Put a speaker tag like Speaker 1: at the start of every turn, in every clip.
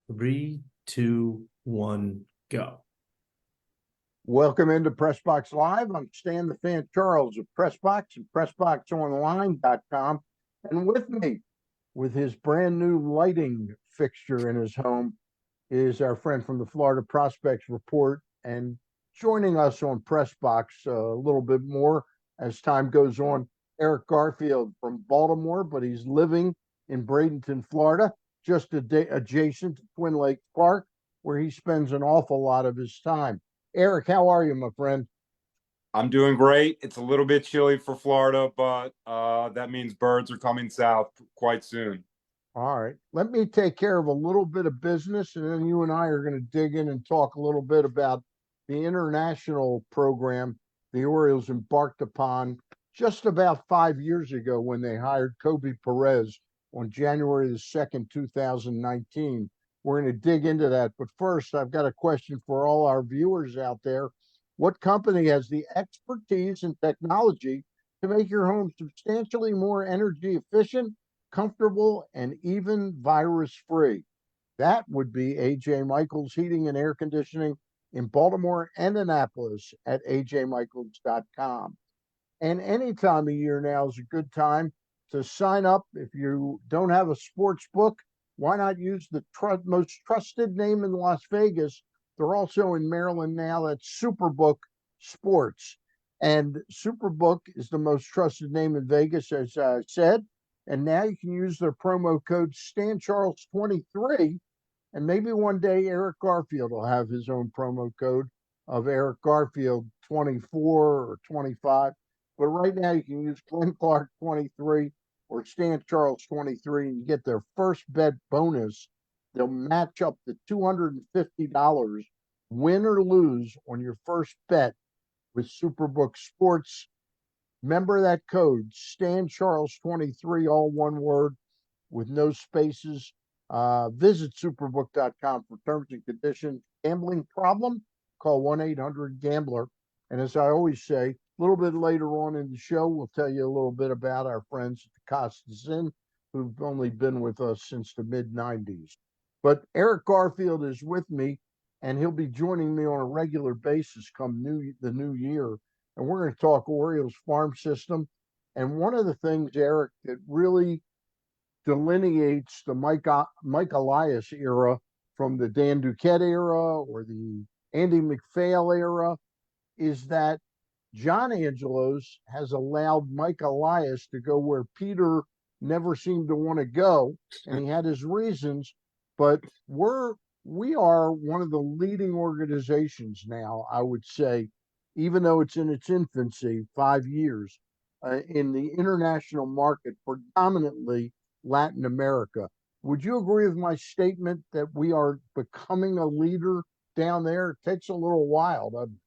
Speaker 1: Three, two, one, go.
Speaker 2: Welcome into PressBox Live. I'm Stan the Fan Charles of PressBox and PressBoxOnline.com. And with me, with his brand new lighting fixture in his home, is our friend from the Florida Prospects Report. And joining us on PressBox a little bit more as time goes on, Eric Garfield from Baltimore, but he's living in Bradenton, Florida, just adjacent to Twin Lakes Park, where he spends an awful lot of his time. Eric, how are you, my friend?
Speaker 3: I'm doing great. It's a little bit chilly for Florida, but that means birds are coming south quite soon.
Speaker 2: All right. Let me take care of a little bit of business, and then you and I are going to dig in and talk a little bit about the international program the Orioles embarked upon just about 5 years ago when they hired Kobe Perez on January the 2nd, 2019. We're going to dig into that. But first, I've got a question for all our viewers out there. What company has the expertise and technology to make your home substantially more energy efficient, comfortable, and even virus-free? That would be AJ Michaels Heating and Air Conditioning in Baltimore and Annapolis at ajmichaels.com. And any time of year now is a good time to sign up. If you don't have a sports book, why not use the most trusted name in Las Vegas? They're also in Maryland now. That's Superbook Sports. And Superbook is the most trusted name in Vegas, as I said. And now you can use their promo code StanCharles23. And maybe one day Eric Garfield will have his own promo code of Eric Garfield 24 or 25. But right now you can use Glenn Clark 23 or Stan Charles 23 and you get their first bet bonus. They'll match up to $250 win or lose on your first bet with Superbook Sports. Remember that code, Stan Charles 23, all one word with no spaces. Visit superbook.com for terms and conditions. Gambling problem? Call 1-800-GAMBLER. And as I always say, a little bit later on in the show, we'll tell you a little bit about our friends at the Costas Inn, who've only been with us since the mid-90s. But Eric Garfield is with me, and he'll be joining me on a regular basis come the new year. And we're going to talk Orioles farm system. And one of the things, Eric, that really delineates the Mike Elias era from the Dan Duquette era or the Andy MacPhail era is that John Angelos has allowed Mike Elias to go where Peter never seemed to want to go, and he had his reasons. But we are one of the leading organizations now, I would say, even though it's in its infancy, 5 years, in the international market, predominantly Latin America. Would you agree with my statement that we are becoming a leader down there? It takes a little while, doesn't it?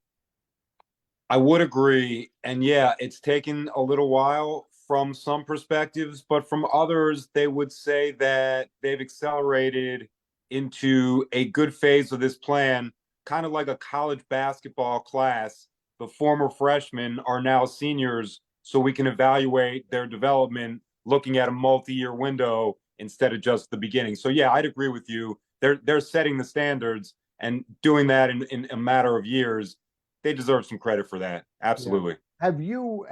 Speaker 3: I would agree. And yeah, it's taken a little while from some perspectives, but from others, they would say that they've accelerated into a good phase of this plan, kind of like a college basketball class. The former freshmen are now seniors, so we can evaluate their development looking at a multi-year window instead of just the beginning. So yeah, I'd agree with you. They're setting the standards and doing that in a matter of years. They deserve some credit for that. Absolutely.
Speaker 2: Yeah. Have you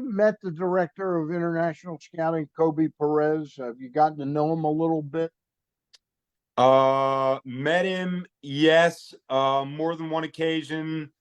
Speaker 2: met the director of international scouting, Kobe Perez? Have you gotten to know him a little bit?
Speaker 3: Met him, yes, more than one occasion.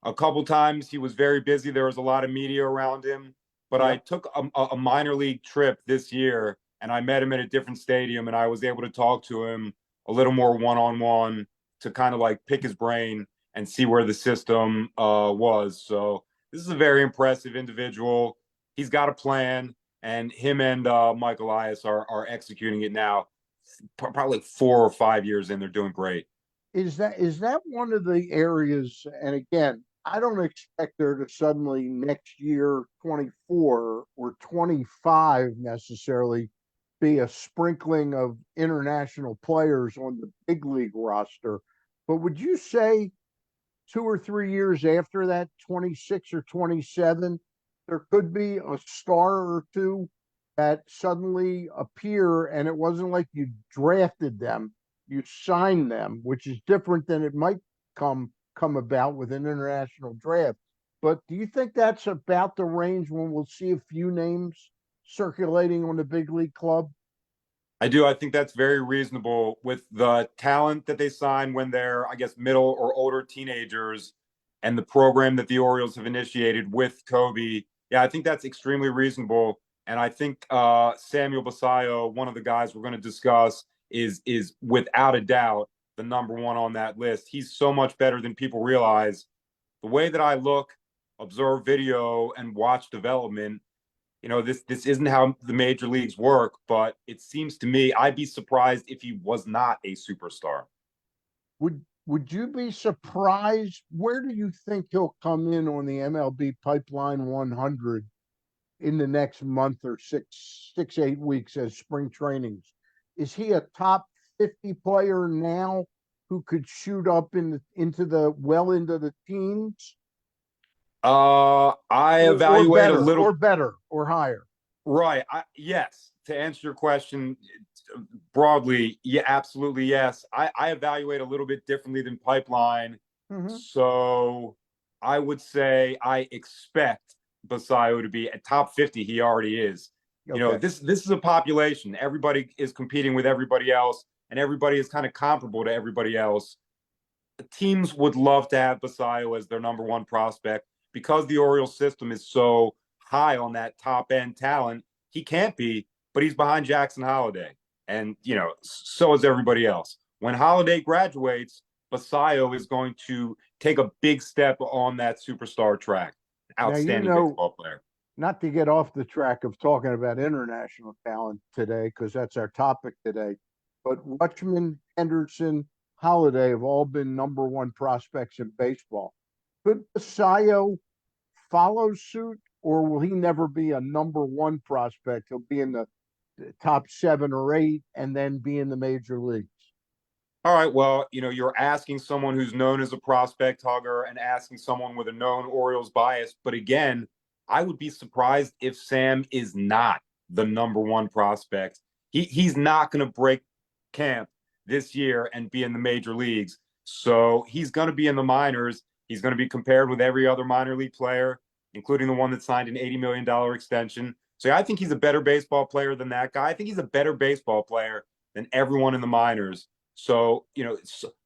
Speaker 3: A couple times he was very busy. There was a lot of media around him. But I took a minor league trip this year and I met him at a different stadium and I was able to talk to him a little more one-on-one to kind of like pick his brain and see where the system was. So this is a very impressive individual. He's got a plan, and him and Mike Elias are executing it now. Probably 4 or 5 years in, they're doing great.
Speaker 2: Is that one of the areas? And again, I don't expect there to suddenly next year, 24 or 25 necessarily, be a sprinkling of international players on the big league roster. But would you say 2 or 3 years after that, 26 or 27, there could be a star or two that suddenly appear, and it wasn't like you drafted them, you sign them, which is different than it might come about with an international draft. But do you think that's about the range when we'll see a few names circulating on the big league club?
Speaker 3: I do. I think that's very reasonable with the talent that they sign when they're, I guess, middle or older teenagers and the program that the Orioles have initiated with Kobe. Yeah, I think that's extremely reasonable. And I think Samuel Basallo, one of the guys we're going to discuss, is without a doubt the number one on that list. He's so much better than people realize. The way that I look, observe video, and watch development, this isn't how the major leagues work, but it seems to me I'd be surprised if he was not a superstar.
Speaker 2: Would you be surprised? Where do you think he'll come in on the MLB Pipeline 100 in the next month or 8 weeks as spring trainings? Is he a top 50 player now who could shoot up into the teens?
Speaker 3: I evaluate a little
Speaker 2: or better or higher.
Speaker 3: right. Yes, to answer your question broadly, yeah, absolutely yes. I evaluate a little bit differently than Pipeline, so I would say I expect Basallo to be at top 50. He already is.
Speaker 2: Okay.
Speaker 3: This is a population. Everybody is competing with everybody else, and everybody is kind of comparable to everybody else. The teams would love to have Basallo as their number one prospect because the Orioles system is so high on that top end talent. He can't be, but he's behind Jackson Holiday, and so is everybody else. When Holiday graduates, Basallo is going to take a big step on that superstar track. Outstanding baseball player.
Speaker 2: Not to get off the track of talking about international talent today, because that's our topic today, but Rutschman, Henderson, Holiday have all been number one prospects in baseball. Could Basallo follow suit, or will he never be a number one prospect? He'll be in the top 7 or 8 and then be in the major leagues.
Speaker 3: All right. Well, you're asking someone who's known as a prospect hugger and asking someone with a known Orioles bias. But again, I would be surprised if Sam is not the number one prospect. He's not going to break camp this year and be in the major leagues. So he's going to be in the minors. He's going to be compared with every other minor league player, including the one that signed an $80 million extension. So I think he's a better baseball player than that guy. I think he's a better baseball player than everyone in the minors. So,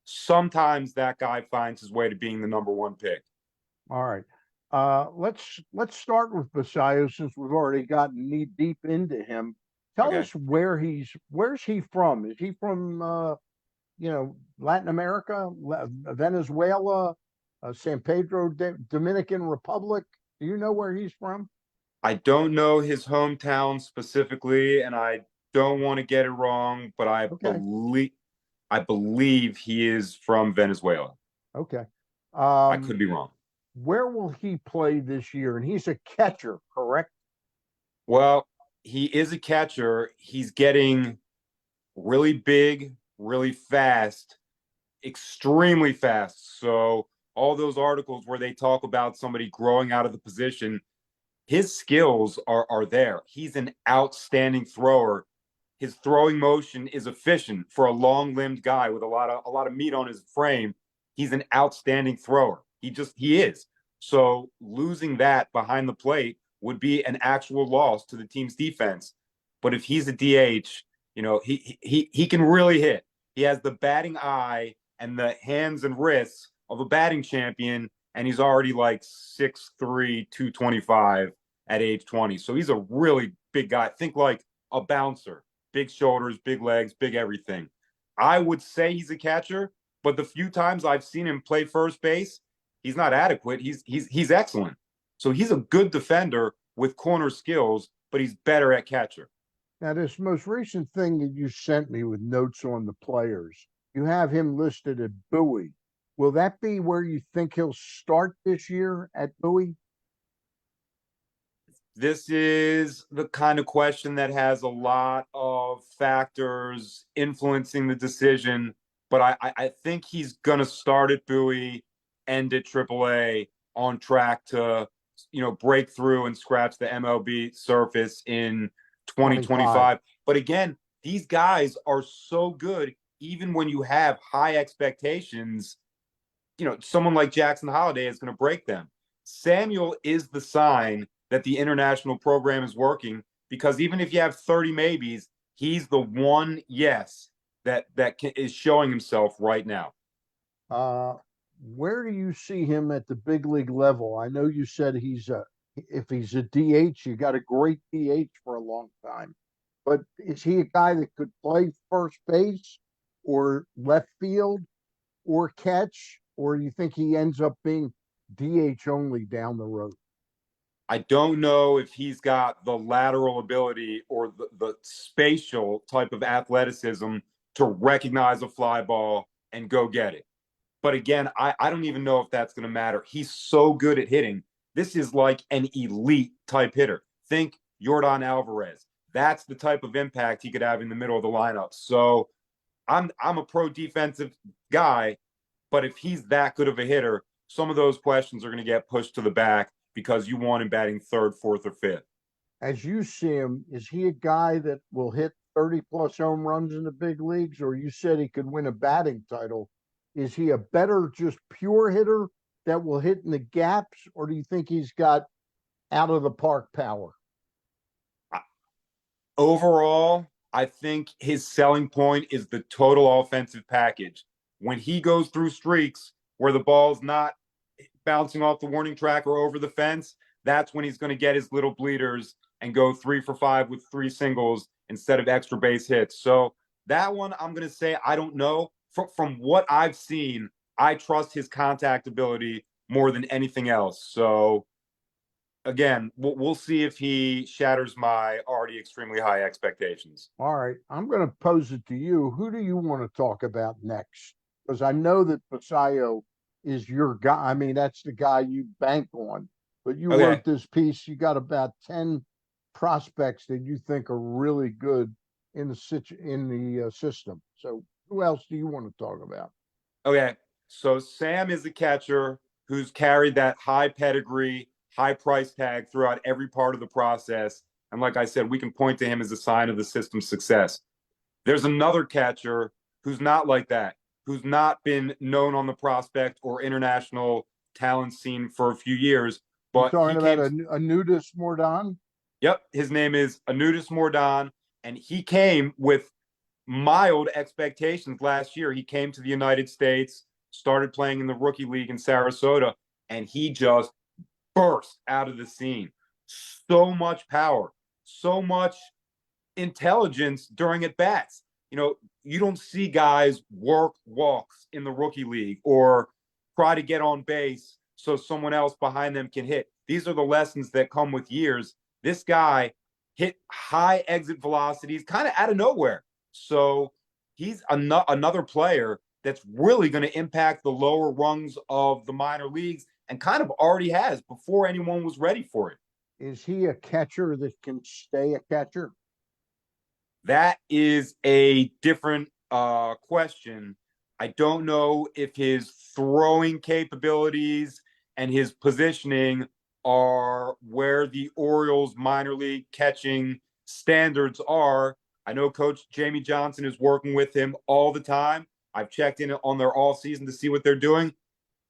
Speaker 3: sometimes that guy finds his way to being the number one pick.
Speaker 2: All right. Let's start with Basallo since we've already gotten knee deep into him. Tell us where's he from? Is he from Latin America, Venezuela, San Pedro, Dominican Republic? Do you know where he's from?
Speaker 3: I don't know his hometown specifically, and I don't want to get it wrong, but I believe he is from Venezuela.
Speaker 2: Okay.
Speaker 3: I could be wrong.
Speaker 2: Where will he play this year? And he's a catcher, correct?
Speaker 3: Well, he is a catcher. He's getting really big, really fast, extremely fast. So all those articles where they talk about somebody growing out of the position, his skills are there. He's an outstanding thrower. His throwing motion is efficient for a long-limbed guy with a lot of meat on his frame. He's an outstanding thrower. He is. So losing that behind the plate would be an actual loss to the team's defense. But if he's a DH, he can really hit. He has the batting eye and the hands and wrists of a batting champion, and he's already like 6'3", 225 at age 20. So he's a really big guy. Think like a bouncer. Big shoulders, big legs, big everything. I would say he's a catcher, but the few times I've seen him play first base, he's not adequate. He's excellent. So he's a good defender with corner skills, but he's better at catcher.
Speaker 2: Now, this most recent thing that you sent me with notes on the players, you have him listed at Bowie. Will that be where you think he'll start this year, at Bowie?
Speaker 3: This is the kind of question that has a lot of factors influencing the decision, but I think he's going to start at Bowie, end at AAA, on track to, break through and scratch the MLB surface in 2025. But again, these guys are so good. even when you have high expectations, someone like Jackson Holiday is going to break them. Samuel is the sign that the international program is working, because even if you have 30 maybes, he's the one yes that is showing himself right now.
Speaker 2: Where do you see him at the big league level? I know you said if he's a DH, you got a great DH for a long time, but is he a guy that could play first base or left field or catch, or do you think he ends up being DH only down the road?
Speaker 3: I don't know if he's got the lateral ability or the spatial type of athleticism to recognize a fly ball and go get it. But again, I don't even know if that's going to matter. He's so good at hitting. This is like an elite type hitter. Think Yordan Alvarez. That's the type of impact he could have in the middle of the lineup. So I'm a pro defensive guy, but if he's that good of a hitter, some of those questions are going to get pushed to the back because you want him batting third, fourth, or fifth.
Speaker 2: As you see him, is he a guy that will hit 30 plus home runs in the big leagues? Or you said he could win a batting title. Is he a better, just pure hitter that will hit in the gaps? Or do you think he's got out of the park power?
Speaker 3: Overall, I think his selling point is the total offensive package. When he goes through streaks where the ball's not bouncing off the warning track or over the fence, that's when he's going to get his little bleeders and go 3 for 5 with 3 singles instead of extra base hits. So that one, I'm going to say, I don't know. From what I've seen, I trust his contact ability more than anything else. So again, we'll see if he shatters my already extremely high expectations.
Speaker 2: All right, I'm going to pose it to you. Who do you want to talk about next? Because I know that Basayo is your guy. I mean, that's the guy you bank on. But you wrote this piece. You got about 10 prospects that you think are really good in the system. So who else do you want to talk about?
Speaker 3: Okay, so Sam is a catcher who's carried that high pedigree, high price tag throughout every part of the process. And like I said, we can point to him as a sign of the system's success. There's another catcher who's not like that, who's not been known on the prospect or international talent scene for a few years. But
Speaker 2: you're talking about Anudis Mordon?
Speaker 3: Yep, his name is Anudis Mordon, and he came with mild expectations last year. He came to the United States, started playing in the rookie league in Sarasota, and he just burst out of the scene. So much power, so much intelligence during at bats. You don't see guys work walks in the rookie league or try to get on base so someone else behind them can hit. These are the lessons that come with years. This guy hit high exit velocities kind of out of nowhere. So he's another player that's really going to impact the lower rungs of the minor leagues and kind of already has before anyone was ready for it.
Speaker 2: Is he a catcher that can stay a catcher?
Speaker 3: That is a different question. I don't know if his throwing capabilities and his positioning are where the Orioles minor league catching standards are. I know Coach Jamie Johnson is working with him all the time. I've checked in on their all season to see what they're doing.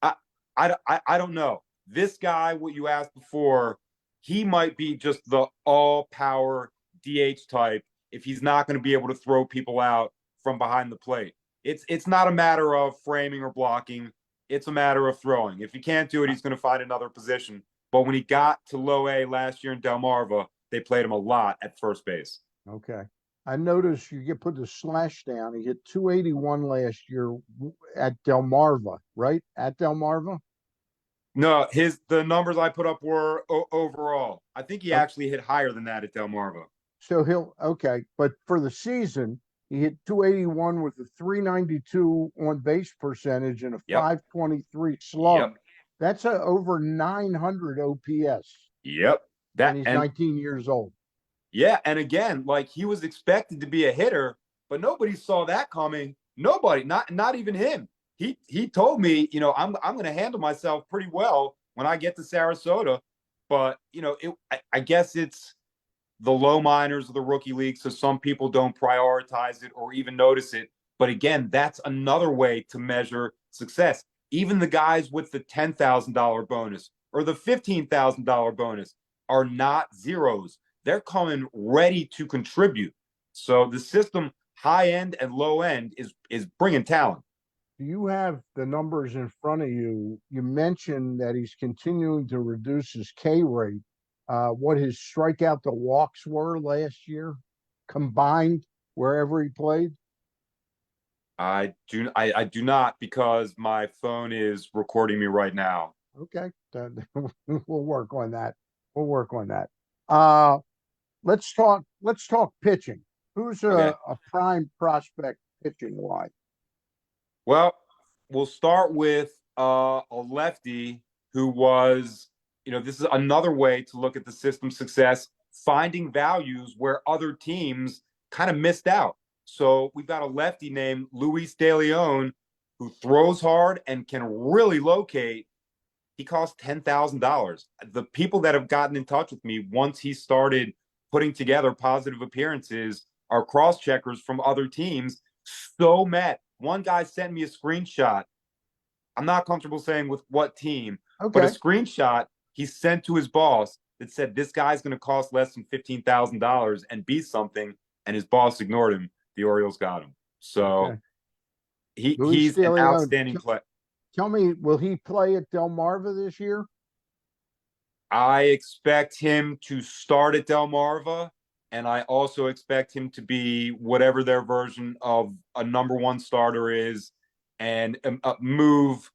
Speaker 3: I don't know. This guy, what you asked before, he might be just the all power DH type if he's not going to be able to throw people out from behind the plate. It's not a matter of framing or blocking. It's a matter of throwing. If he can't do it, he's going to find another position. But when he got to low A last year in Delmarva, they played him a lot at first base.
Speaker 2: Okay. I noticed you put the slash down. He hit 281 last year at Delmarva, right? At Delmarva?
Speaker 3: No, the numbers I put up were overall. I think he actually hit higher than that at Delmarva.
Speaker 2: So okay, but for the season, he hit 281 with a 392 on base percentage and a 523 slug.
Speaker 3: Yep.
Speaker 2: That's over 900 OPS.
Speaker 3: Yep.
Speaker 2: And he's 19 years old.
Speaker 3: Yeah, and again, like he was expected to be a hitter, but nobody saw that coming. Nobody, not even him. He told me, I'm going to handle myself pretty well when I get to Sarasota, but I guess it's the low minors of the rookie league, so some people don't prioritize it or even notice it. But again, that's another way to measure success. Even the guys with the $10,000 bonus or the $15,000 bonus are not zeros. They're coming ready to contribute. So the system, high end and low end, is bringing talent.
Speaker 2: Do you have the numbers in front of you? You mentioned that he's continuing to reduce his K rate. What his strikeout to walks were last year combined wherever he played?
Speaker 3: I do not, because my phone is recording me right now.
Speaker 2: Okay, we'll work on that. We'll work on that. Uh, let's talk pitching. Who's
Speaker 3: Okay.
Speaker 2: a prime prospect pitching wise?
Speaker 3: Well, we'll start with a lefty who was, this is another way to look at the system success, finding values where other teams kind of missed out. So we've got a lefty named Luis De Leon who throws hard and can really locate. He costs $10,000. The people that have gotten in touch with me once he started putting together positive appearances are cross checkers from other teams. So mad. One guy sent me a screenshot. I'm not comfortable saying with what team, but a
Speaker 2: Okay,
Speaker 3: screenshot he sent to his boss that said this guy's going to cost less than $15,000 and be something. And his boss ignored him. The Orioles got him. So
Speaker 2: okay. Luis
Speaker 3: he's
Speaker 2: De
Speaker 3: an
Speaker 2: Leon.
Speaker 3: outstanding player.
Speaker 2: Tell me, will he play at Delmarva this year?
Speaker 3: I expect him to start at Delmarva, and I also expect him to be whatever their version of a number one starter is, and move.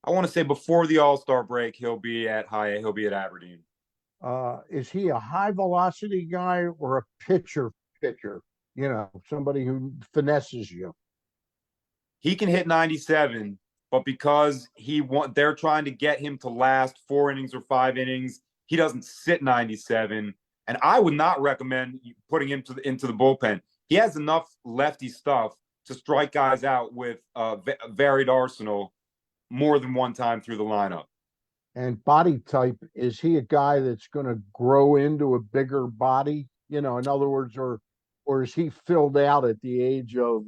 Speaker 3: I want to say before the All-Star break, he'll be at Aberdeen.
Speaker 2: Is he a high velocity guy or a pitcher? You know, somebody who finesses you.
Speaker 3: He can hit 97, but because they're trying to get him to last 4 innings or 5 innings, he doesn't sit 97. And I would not recommend putting him into the bullpen. He has enough lefty stuff to strike guys out with a varied arsenal more than one time through the lineup.
Speaker 2: And body type, is he a guy that's going to grow into a bigger body? You know, in other words, or is he filled out at the age of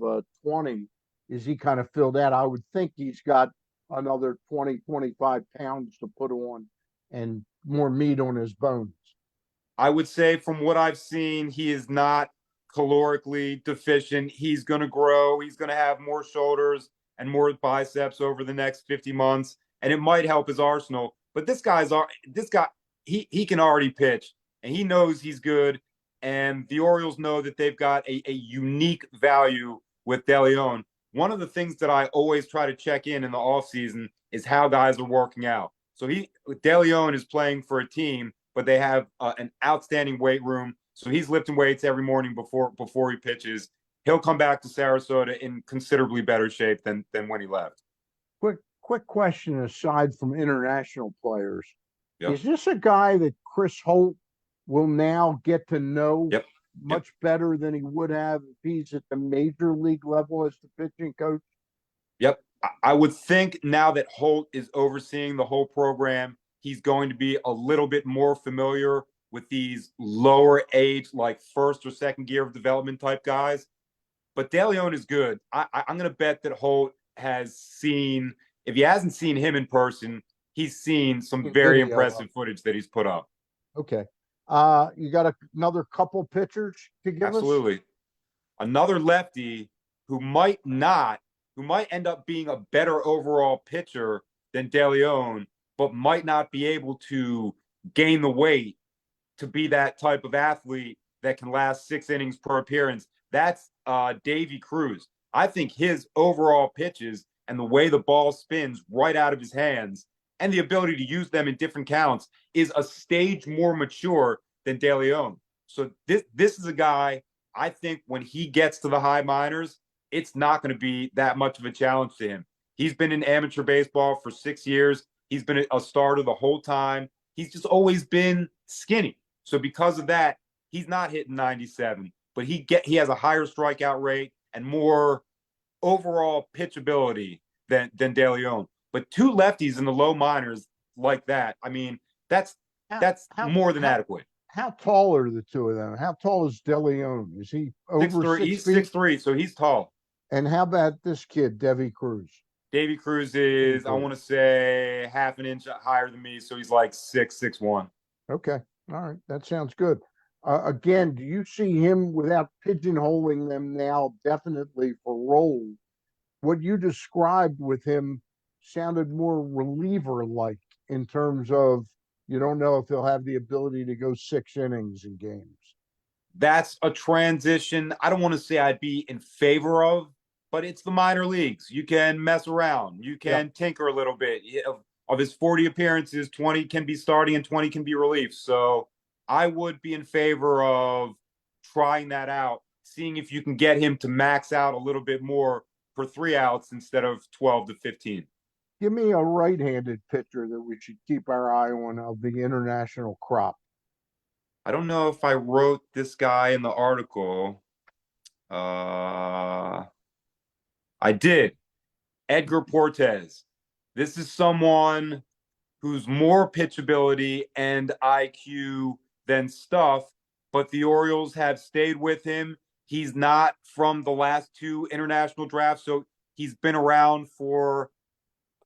Speaker 2: 20? Is he kind of filled out? I would think he's got another 20, 25 pounds to put on and more meat on his bones.
Speaker 3: I would say from what I've seen, he is not calorically deficient. He's going to grow. He's going to have more shoulders and more biceps over the next 50 months, and it might help his arsenal. But this guy, he can already pitch, and he knows he's good. And the Orioles know that they've got a unique value with De Leon. One of the things that I always try to check in the offseason is how guys are working out. So De Leon is playing for a team, but they have an outstanding weight room. So he's lifting weights every morning before he pitches. He'll come back to Sarasota in considerably better shape than when he left.
Speaker 2: Quick question aside from international players.
Speaker 3: Yep.
Speaker 2: Is this a guy that Chris Holt will now get to know
Speaker 3: Yep.
Speaker 2: much better than he would have if he's at the major league level as the pitching coach?
Speaker 3: Yep. I would think now that Holt is overseeing the whole program, he's going to be a little bit more familiar with these lower age, like first or second year of development type guys. But De Leon is good. I'm going to bet that Holt has seen, if he hasn't seen him in person, he's seen some very impressive footage that he's put up.
Speaker 2: Okay. You got another couple pitchers to give us?
Speaker 3: Absolutely. Another lefty who might end up being a better overall pitcher than De Leon, but might not be able to gain the weight to be that type of athlete that can last 6 innings per appearance. That's Davy Cruz. I think his overall pitches and the way the ball spins right out of his hands and the ability to use them in different counts is a stage more mature than De Leon. So this is a guy, I think when he gets to the high minors, it's not going to be that much of a challenge to him. He's been in amateur baseball for 6 years. He's been a starter the whole time. He's just always been skinny. So because of that, he's not hitting 97, but he has a higher strikeout rate and more overall pitchability than De Leon. But two lefties in the low minors like that, I mean, that's more than adequate.
Speaker 2: How tall are the two of them? How tall is De Leon? Is he over 6
Speaker 3: He's
Speaker 2: feet?
Speaker 3: 6'3", so he's tall.
Speaker 2: And how about this kid, Devi Cruz?
Speaker 3: Davy Cruz is, I want to say, half an inch higher than me, so he's like 6'1".
Speaker 2: Okay. All right. That sounds good. Again, do you see him without pigeonholing them now definitely for role? What you described with him sounded more reliever like in terms of you don't know if he'll have the ability to go 6 innings in games.
Speaker 3: That's a transition I don't want to say I'd be in favor of, but it's the minor leagues. You can mess around, you
Speaker 2: Yep.
Speaker 3: can tinker a little bit. Of his 40 appearances, 20 can be starting and 20 can be relief. So I would be in favor of trying that out, seeing if you can get him to max out a little bit more for 3 outs instead of 12 to 15.
Speaker 2: Give me a right-handed pitcher that we should keep our eye on of the international crop.
Speaker 3: I don't know if I wrote this guy in the article. Uh, I did. Edgar Portes. This is someone who's more pitchability and IQ than Stuff, but the Orioles have stayed with him. He's not from the last two international drafts, so he's been around for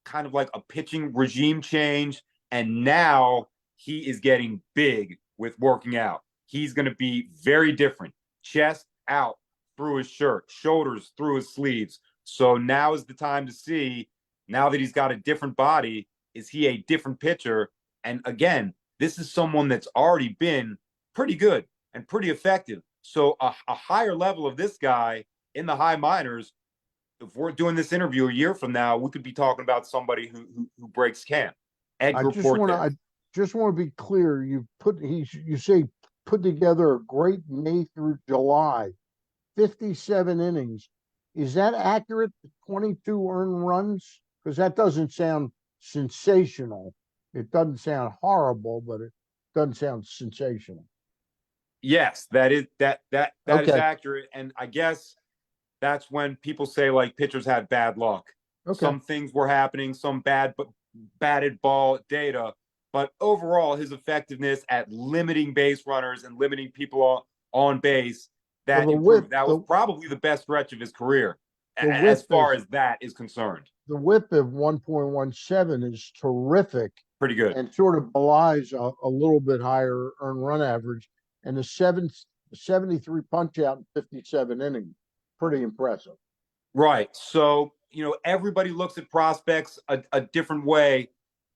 Speaker 3: kind of like a pitching regime change, and now he is getting big with working out. He's going to be very different. Chest out through his shirt, shoulders through his sleeves. So now is the time to see, now that he's got a different body, is he a different pitcher? And again, this is someone that's already been pretty good and pretty effective. So a higher level of this guy in the high minors, if we're doing this interview a year from now, we could be talking about somebody who breaks camp.
Speaker 2: I
Speaker 3: Edgar
Speaker 2: just want to
Speaker 3: Portes.
Speaker 2: I just want to be clear. You say put together a great May through July, 57 innings. Is that accurate? 22 earned runs? Because that doesn't sound sensational. It doesn't sound horrible, but it doesn't sound sensational.
Speaker 3: Yes, that is
Speaker 2: Okay.
Speaker 3: accurate. And I guess that's when people say like pitchers have bad luck.
Speaker 2: Okay.
Speaker 3: Some things were happening, some batted ball data, but overall his effectiveness at limiting base runners and limiting people on base,
Speaker 2: Well,
Speaker 3: that improved. That was probably the best stretch of his career as far as that is concerned.
Speaker 2: The whip of 1.17 is terrific
Speaker 3: Pretty good.
Speaker 2: and sort of belies a little bit higher earned run average. And the 73 punch out in 57 innings, pretty impressive.
Speaker 3: Right. So, everybody looks at prospects a different way.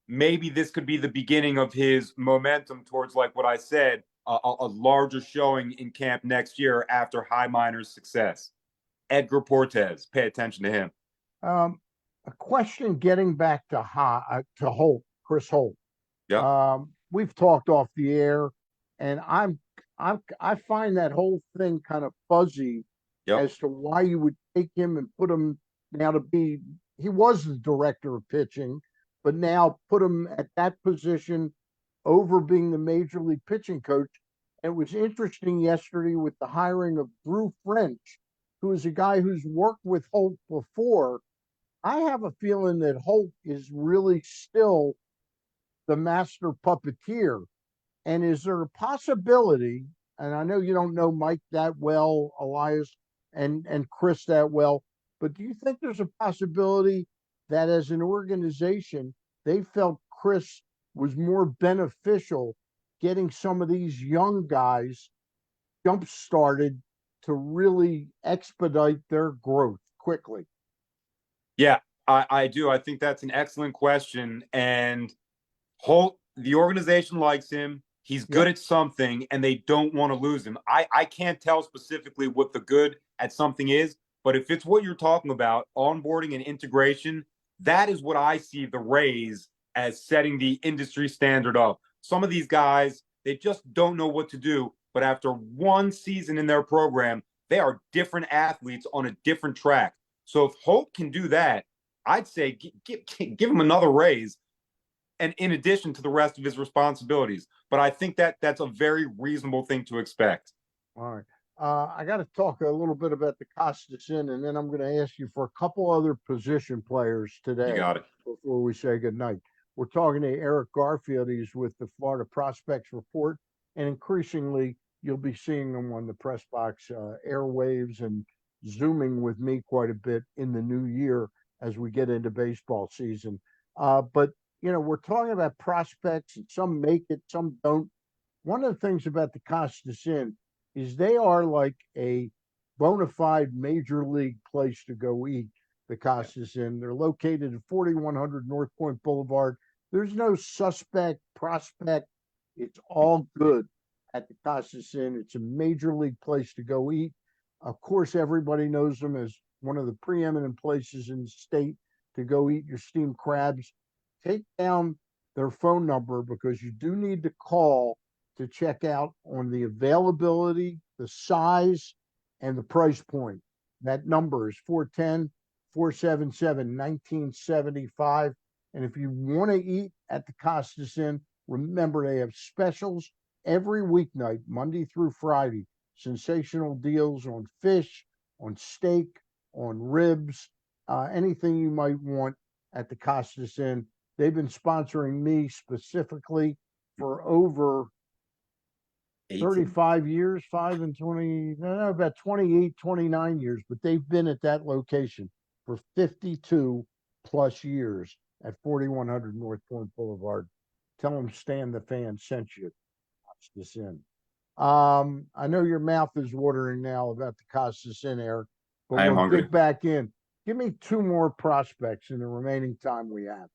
Speaker 3: Maybe this could be the beginning of his momentum towards, like what I said, a larger showing in camp next year after high minors success. Edgar Portes, pay attention to him.
Speaker 2: A question getting back to Holt, Chris Holt.
Speaker 3: Yep.
Speaker 2: We've talked off the air, and I find that whole thing kind of fuzzy as to why you would take him and put him now to be. He was the director of pitching, but now put him at that position over being the major league pitching coach. It was interesting yesterday with the hiring of Drew French, who is a guy who's worked with Holt before. I have a feeling that Holt is really still the master puppeteer. And is there a possibility, and I know you don't know Mike that well, Elias, and Chris that well, but do you think there's a possibility that as an organization, they felt Chris was more beneficial getting some of these young guys jump started to really expedite their growth quickly?
Speaker 3: Yeah, I do. I think that's an excellent question. And Holt, the organization likes him. He's good at something, and they don't want to lose him. I can't tell specifically what the good at something is, but if it's what you're talking about, onboarding and integration, that is what I see the Rays as setting the industry standard up. Some of these guys, they just don't know what to do, but after one season in their program, they are different athletes on a different track. So if Holt can do that, I'd say give him another raise, and in addition to the rest of his responsibilities. But I think that's a very reasonable thing to expect.
Speaker 2: All right. I got to talk a little bit about the Costas Inn, and then I'm going to ask you for a couple other position players today.
Speaker 3: You got it.
Speaker 2: Before we say goodnight. We're talking to Eric Garfield. He's with the Florida Prospects Report, and increasingly you'll be seeing him on the press box airwaves and Zooming with me quite a bit in the new year as we get into baseball season. But we're talking about prospects, and some make it, some don't. One of the things about the Costas Inn is they are like a bona fide major league place to go eat. The Costas Inn. They're located at 4100 North Point Boulevard. There's no suspect prospect. It's all good at the Costas Inn. It's a major league place to go eat. Of course, everybody knows them as one of the preeminent places in the state to go eat your steamed crabs. Take down their phone number because you do need to call to check out on the availability, the size, and the price point. That number is 410-477-1975. And if you want to eat at the Costas Inn, remember they have specials every weeknight, Monday through Friday. Sensational deals on fish, on steak, on ribs, anything you might want at the Costas Inn. They've been sponsoring me specifically for over 35 years, 5 and 20, no, about 28, 29 years, but they've been at that location for 52 plus years at 4100 North Point Boulevard. Tell them Stan the Fan sent you. Watch this in. I know your mouth is watering now about the Costas Inn, Eric, but
Speaker 3: I am
Speaker 2: we'll
Speaker 3: hungry.
Speaker 2: dig back in. Give me 2 more prospects in the remaining time we have.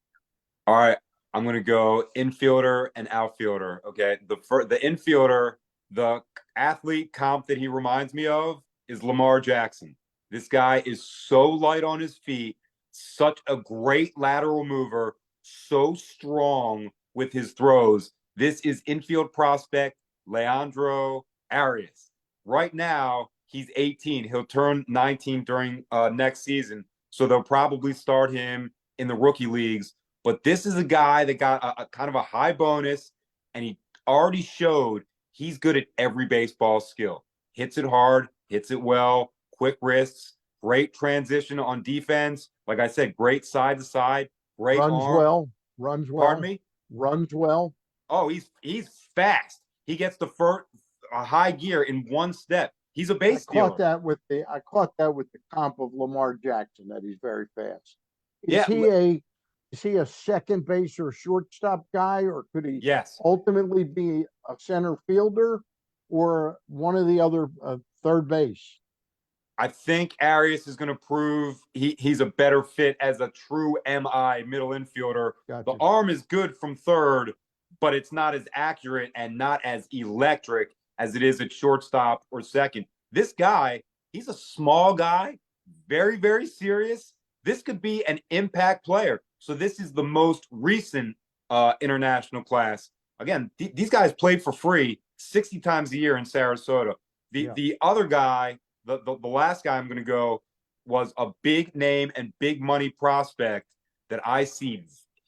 Speaker 3: All right, I'm gonna go infielder and outfielder. Okay, the infielder, the athlete comp that he reminds me of is Lamar Jackson. This guy is so light on his feet, such a great lateral mover, so strong with his throws. This is infield prospect Leandro Arias. Right now, he's 18. He'll turn 19 during next season, so they'll probably start him in the rookie leagues. But this is a guy that got a kind of a high bonus, and he already showed he's good at every baseball skill. Hits it hard, hits it well, quick wrists, great transition on defense. Like I said, great side to side, great
Speaker 2: Runs
Speaker 3: arm.
Speaker 2: well, runs well.
Speaker 3: Pardon me?
Speaker 2: Runs well.
Speaker 3: Oh, he's fast. He gets the first a high gear in one step. He's a base stealer.
Speaker 2: I caught that with the comp of Lamar Jackson that he's very fast.
Speaker 3: Yeah.
Speaker 2: Is he a second base or shortstop guy, or could he
Speaker 3: Yes.
Speaker 2: ultimately be a center fielder or one of the other third base?
Speaker 3: I think Arias is going to prove he's a better fit as a true MI middle infielder.
Speaker 2: Gotcha.
Speaker 3: The arm is good from third, but it's not as accurate and not as electric as it is at shortstop or second. This guy, he's a small guy, very, very serious. This could be an impact player. So this is the most recent international class. Again, these guys played for free 60 times a year in Sarasota. The other guy, the last guy I'm going to go, was a big name and big money prospect that I see.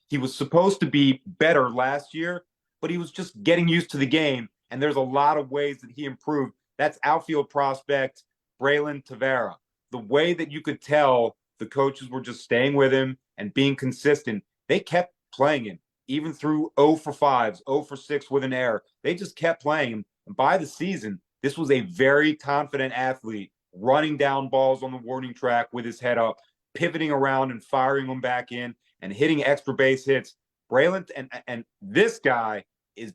Speaker 3: He was supposed to be better last year, but he was just getting used to the game. And there's a lot of ways that he improved. That's outfield prospect Braylon Tavera. The way that you could tell the coaches were just staying with him and being consistent. They kept playing him, even through 0 for 5s, 0 for 6 with an error. They just kept playing him. And by the season, this was a very confident athlete, running down balls on the warning track with his head up, pivoting around and firing them back in, and hitting extra base hits. Braylon and this guy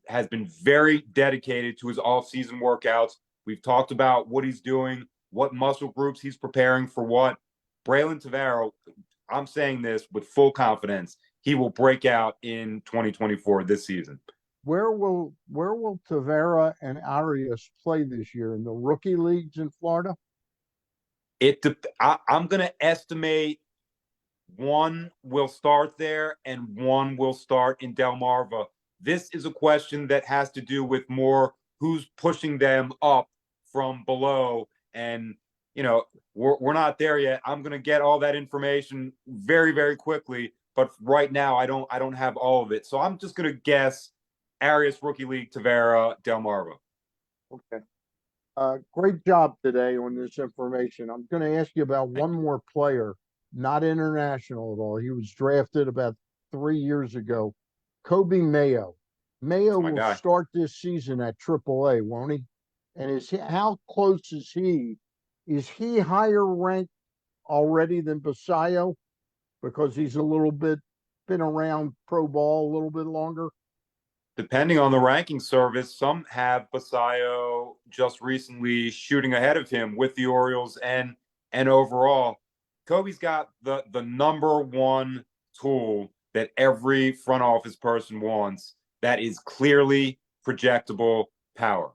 Speaker 3: has been very dedicated to his off-season workouts. We've talked about what he's doing, what muscle groups he's preparing for what. Braylon Tavera, I'm saying this with full confidence, he will break out in 2024 this season.
Speaker 2: Where will Tavera and Arias play this year? In the rookie leagues in Florida?
Speaker 3: I'm going to estimate one will start there and one will start in Delmarva. This is a question that has to do with more who's pushing them up from below. And, we're not there yet. I'm going to get all that information very, very quickly. But right now, I don't have all of it. So I'm just going to guess Arias, Rookie League, Tavera, Delmarva.
Speaker 2: Okay. Great job today on this information. I'm going to ask you about one more player, not international at all. He was drafted about 3 years ago. Kobe Mayo. Mayo will start this season at AAA, won't he? And how close is he is he higher ranked already than Basayo? Because he's a little bit been around pro ball a little bit longer.
Speaker 3: Depending on the ranking service, some have Basayo just recently shooting ahead of him with the Orioles and overall. Kobe's got the number one tool that every front office person wants. That is clearly projectable power.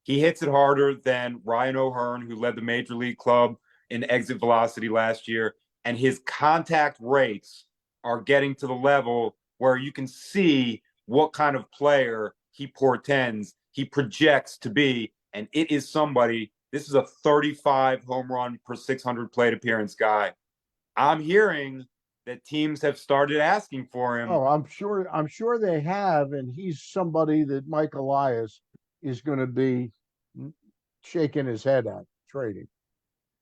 Speaker 3: He hits it harder than Ryan O'Hearn, who led the major league club in exit velocity last year, and his contact rates are getting to the level where you can see what kind of player he portends, he projects to be, and it is somebody. This is a 35 home run per 600 plate appearance guy. I'm hearing that teams have started asking for him.
Speaker 2: Oh, I'm sure they have, and he's somebody that Mike Elias is going to be shaking his head at trading.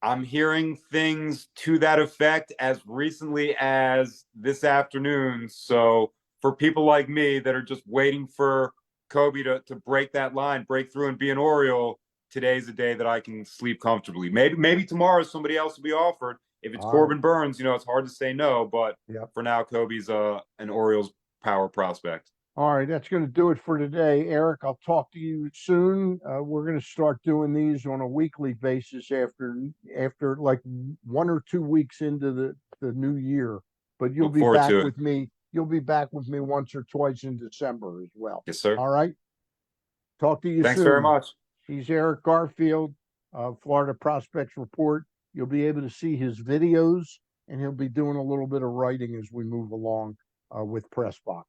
Speaker 3: I'm hearing things to that effect as recently as this afternoon. So for people like me that are just waiting for Kobe to break that line, break through and be an Oriole, today's the day that I can sleep comfortably. Maybe tomorrow somebody else will be offered. If it's Corbin Burns, it's hard to say no, but for now, Kobe's an Orioles power prospect.
Speaker 2: All right, that's going to do it for today. Eric, I'll talk to you soon. We're going to start doing these on a weekly basis after like 1 or 2 weeks into the new year. But you'll be back with me. You'll be back with me once or twice in December as well.
Speaker 3: Yes, sir.
Speaker 2: All right. Talk to you soon.
Speaker 3: Thanks very much.
Speaker 2: He's Eric Garfield, Florida Prospects Report. You'll be able to see his videos, and he'll be doing a little bit of writing as we move along with Pressbox.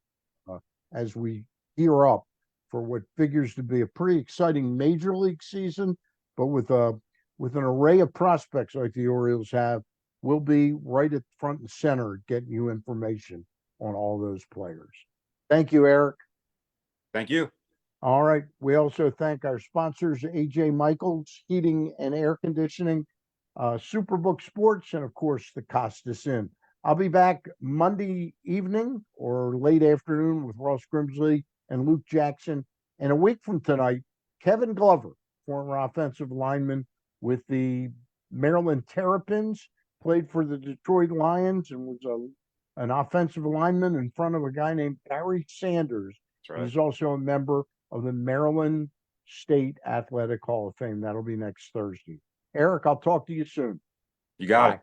Speaker 2: As we gear up for what figures to be a pretty exciting major league season, but with an array of prospects like the Orioles have, we'll be right at front and center getting you information on all those players. Thank you, Eric.
Speaker 3: Thank you.
Speaker 2: All right. We also thank our sponsors, AJ Michaels Heating and Air Conditioning, Superbook Sports, and of course the Costas Inn. I'll be back Monday evening or late afternoon with Ross Grimsley and Luke Jackson. And a week from tonight, Kevin Glover, former offensive lineman with the Maryland Terrapins, played for the Detroit Lions and was an offensive lineman in front of a guy named Barry Sanders. Right. He's also a member of the Maryland State Athletic Hall of Fame. That'll be next Thursday. Eric, I'll talk to you soon.
Speaker 3: You got it.